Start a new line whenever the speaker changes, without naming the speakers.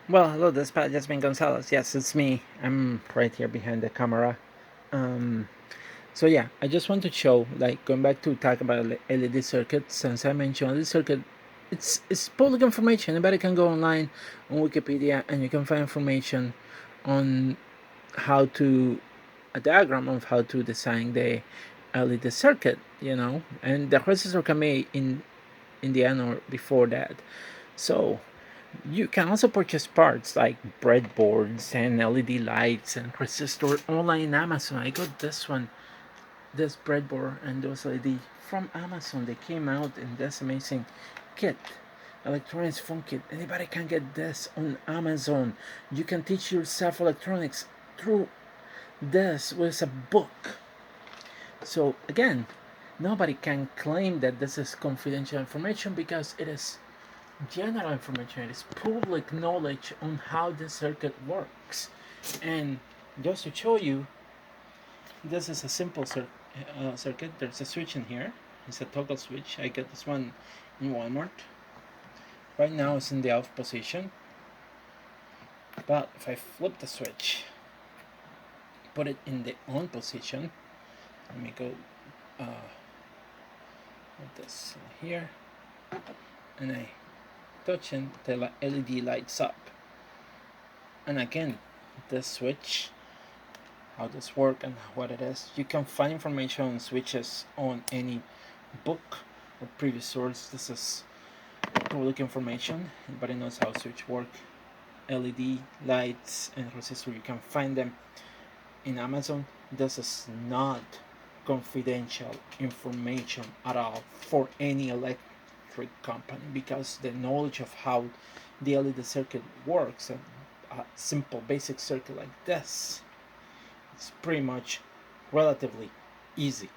Well, hello, this is Pat Jasmine Gonzalez. Yes, it's me. I'm right here behind the camera. Um, so yeah, I just want to show, like, going back to talk about LED circuit. Since I mentioned LED circuit, it's public information. Anybody can go online on Wikipedia and you can find information on how to a diagram of how to design the LED circuit. And the resistor can be in the end or before that. So you can also purchase parts like breadboards and LED lights and resistor online on Amazon. I got this breadboard and those LED from Amazon. They came out in this amazing kit, electronics phone kit. Anybody can get this on Amazon. You can teach yourself electronics through this with a book. So again, nobody can claim that this is confidential information because it is general information. It is public knowledge on how the circuit works. And just to show you, this is a simple circuit. There's a switch in here. It's a toggle switch. I got this one in Walmart. Right now it's in the off position. But if I flip the switch, put it in the on position, let me go with this here, and I touch it, the LED lights up. And again, this switch, how this works and what it is, you can find information on switches on any book or previous source. This is public information. Everybody knows how switch work. LED lights and resistor, you can find them in Amazon. This is not confidential information at all for any electric company, because the knowledge of how the LED circuit works, a simple basic circuit like this, it's pretty much relatively easy.